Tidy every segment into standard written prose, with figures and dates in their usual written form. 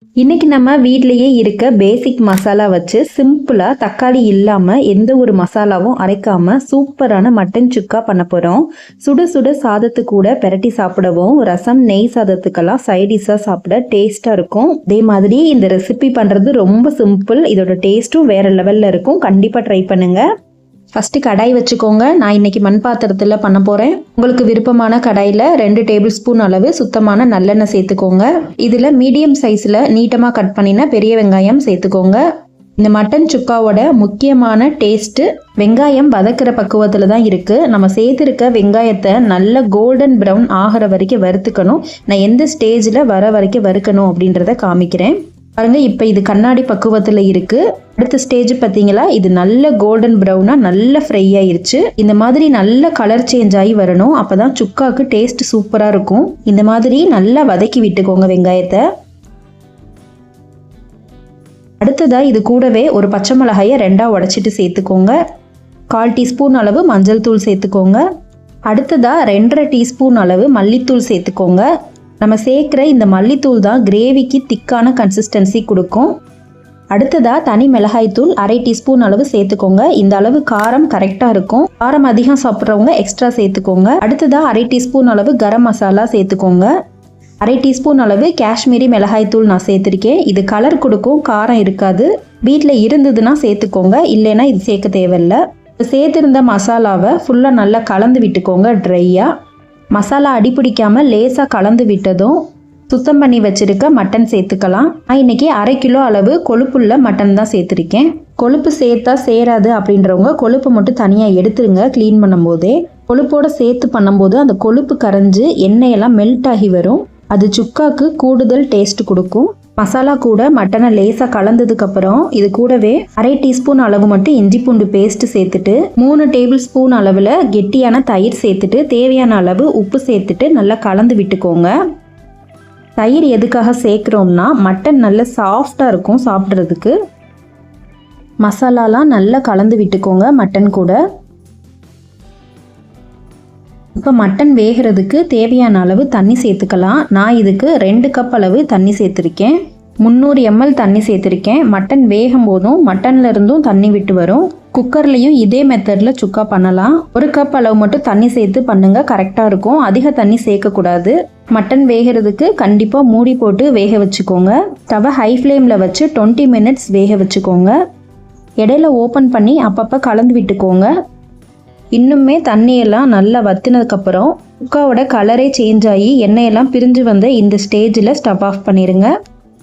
இன்னைக்கு நம்ம வீட்லயே இருக்க பேசிக் மசாலா வச்சு சிம்பிளா தக்காளி இல்லாம எந்த ஒரு மசாலாவும் அரைக்காம சூப்பரான மட்டன் சுக்கா பண்ண போறோம். சுட சுட சாதத்து கூட பெரட்டி சாப்பிடவும், ரசம் நெய் சாதத்துக்கெல்லாம் சைடிஷா சாப்பிட டேஸ்டா இருக்கும். அதே மாதிரி இந்த ரெசிபி பண்றது ரொம்ப சிம்பிள். இதோட டேஸ்ட்டும் வேற லெவல்ல இருக்கும். கண்டிப்பா ட்ரை பண்ணுங்க. ஃபஸ்ட்டு கடாய் வச்சுக்கோங்க. நான் இன்றைக்கி மண் பாத்திரத்தில் பண்ண போகிறேன். உங்களுக்கு விருப்பமான கடாயில் 2 டேபிள் ஸ்பூன் அளவு சுத்தமான நல்லெண்ணெய் சேர்த்துக்கோங்க. இதில் மீடியம் சைஸில் நீட்டமாக கட் பண்ணின பெரிய வெங்காயம் சேர்த்துக்கோங்க. இந்த மட்டன் சுக்காவோட முக்கியமான டேஸ்ட்டு வெங்காயம் வதக்கிற பக்குவத்தில் தான் இருக்குது. நம்ம சேர்த்துருக்க வெங்காயத்தை நல்ல கோல்டன் ப்ரௌன் ஆகிற வரைக்கும் வறுத்துக்கணும். நான் எந்த ஸ்டேஜில் வர வரைக்கும் வறுக்கணும் அப்படின்றத காமிக்கிறேன். பாருங்க, இப்போ இது கண்ணாடி பக்குவத்தில் இருக்குது. அடுத்த ஸ்டேஜ் பார்த்தீங்களா, இது நல்ல கோல்டன் ப்ரௌனாக நல்ல ஃப்ரை ஆயிருச்சு. இந்த மாதிரி நல்ல கலர் சேஞ்ச் ஆகி வரணும். அப்போ தான் சுக்காவுக்கு டேஸ்ட் சூப்பராக இருக்கும். இந்த மாதிரி நல்லா வதக்கி விட்டுக்கோங்க வெங்காயத்தை. அடுத்ததாக இது கூடவே ஒரு பச்சை மிளகாயை 2ஆக உடைச்சிட்டு சேர்த்துக்கோங்க. 1/4 டீஸ்பூன் அளவு மஞ்சள் தூள் சேர்த்துக்கோங்க. அடுத்ததாக 2.5 டீஸ்பூன் அளவு மல்லித்தூள் சேர்த்துக்கோங்க. நம்ம சேர்க்குற இந்த மல்லித்தூள் தான் கிரேவிக்கு திக்கான கன்சிஸ்டன்சி கொடுக்கும். அடுத்ததாக தனி மிளகாய்த்தூள் 1/2 டீஸ்பூன் அளவு சேர்த்துக்கோங்க. இந்த அளவு காரம் கரெக்டாக இருக்கும். காரம் அதிகம் சாப்பிட்றவங்க எக்ஸ்ட்ரா சேர்த்துக்கோங்க. அடுத்ததாக 1/2 டீஸ்பூன் அளவு கரம் மசாலா சேர்த்துக்கோங்க. 1/2 டீஸ்பூன் அளவு காஷ்மீரி மிளகாய்த்தூள் நான் சேர்த்துருக்கேன். இது கலர் கொடுக்கும், காரம் இருக்காது. வீட்டில் இருந்ததுன்னா சேர்த்துக்கோங்க, இல்லைன்னா இது சேர்க்க தேவையில்லை. சேர்த்துருந்த மசாலாவை ஃபுல்லாக நல்லா கலந்து விட்டுக்கோங்க ட்ரையாக. மசாலா அடிப்பிடிக்காமல் லேசாக கலந்து விட்டதும் சுத்தம் பண்ணி வச்சுருக்க மட்டன் சேர்த்துக்கலாம். நான் இன்றைக்கி 1/2 கிலோ அளவு கொழுப்புள்ள மட்டன் தான் சேர்த்துருக்கேன். கொழுப்பு சேர்த்தா சேராது அப்படின்றவங்க கொழுப்பு மட்டும் தனியாக எடுத்துருங்க. க்ளீன் பண்ணும்போதே கொழுப்போடு சேர்த்து பண்ணும்போது அந்த கொழுப்பு கரைஞ்சி எண்ணெயெல்லாம் மெல்ட் ஆகி வரும். அது சுக்காக்கு கூடுதல் டேஸ்ட் கொடுக்கும். மசாலா கூட மட்டனை லேசாக கலந்ததுக்கப்புறம் இது கூடவே 1/2 டீஸ்பூன் அளவு மட்டும் இஞ்சி பூண்டு பேஸ்ட் சேர்த்துட்டு 3 டேபிள் ஸ்பூன் அளவில் கெட்டியான தயிர் சேர்த்துட்டு தேவையான அளவு உப்பு சேர்த்துட்டு நல்லா கலந்து விட்டுக்கோங்க. தயிர் எதுக்காக சேர்க்குறோம்னா மட்டன் நல்லா சாஃப்டாக இருக்கும் சாப்பிட்றதுக்கு. மசாலாலாம் நல்லா கலந்து விட்டுக்கோங்க மட்டன் கூட. இப்போ மட்டன் வேகிறதுக்கு தேவையான அளவு தண்ணி சேர்த்துக்கலாம். நான் இதுக்கு 2 கப் அளவு தண்ணி சேர்த்துருக்கேன். 300 ml தண்ணி சேர்த்துருக்கேன். மட்டன் வேகும் போதும் மட்டன்ல இருந்தும் தண்ணி விட்டு வரும். குக்கர்லேயும் இதே மெத்தடில் சுக்கா பண்ணலாம். 1 கப் அளவு மட்டும் தண்ணி சேர்த்து பண்ணுங்க, கரெக்டாக இருக்கும். அதிக தண்ணி சேர்க்கக்கூடாது. மட்டன் வேகிறதுக்கு கண்டிப்பாக மூடி போட்டு வேக வச்சுக்கோங்க. ஸ்டவ்வை ஹை ஃப்ளேமில் வச்சு 20 மினிட்ஸ் வேக வச்சுக்கோங்க. இடையில ஓப்பன் பண்ணி அப்பப்போ கலந்து விட்டுக்கோங்க. இன்னுமே தண்ணியெல்லாம் நல்லா வற்றினதுக்கப்புறம் சுக்காவோட கலரே சேஞ்ச் ஆகி எண்ணெயெல்லாம் பிரிஞ்சு வந்த இந்த ஸ்டேஜில் ஸ்டவ் ஆஃப் பண்ணிடுங்க.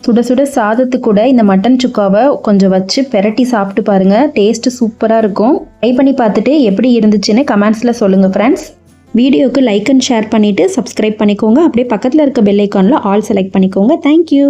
சுட சுட சாதத்து கூட இந்த மட்டன் சுக்காவை கொஞ்சம் வச்சு பெரட்டி சாப்பிட்டு பாருங்கள். டேஸ்ட்டு சூப்பராக இருக்கும். ட்ரை பண்ணி பார்த்துட்டு எப்படி இருந்துச்சுன்னு கமெண்ட்ஸில் சொல்லுங்கள் ஃப்ரெண்ட்ஸ். வீடியோவுக்கு லைக் அண்ட் ஷேர் பண்ணிவிட்டு சப்ஸ்கிரைப் பண்ணிக்கோங்க. அப்படியே பக்கத்தில் இருக்க பெல் ஐக்கானில் ஆல் செலக்ட் பண்ணிக்கோங்க. தேங்க்யூ.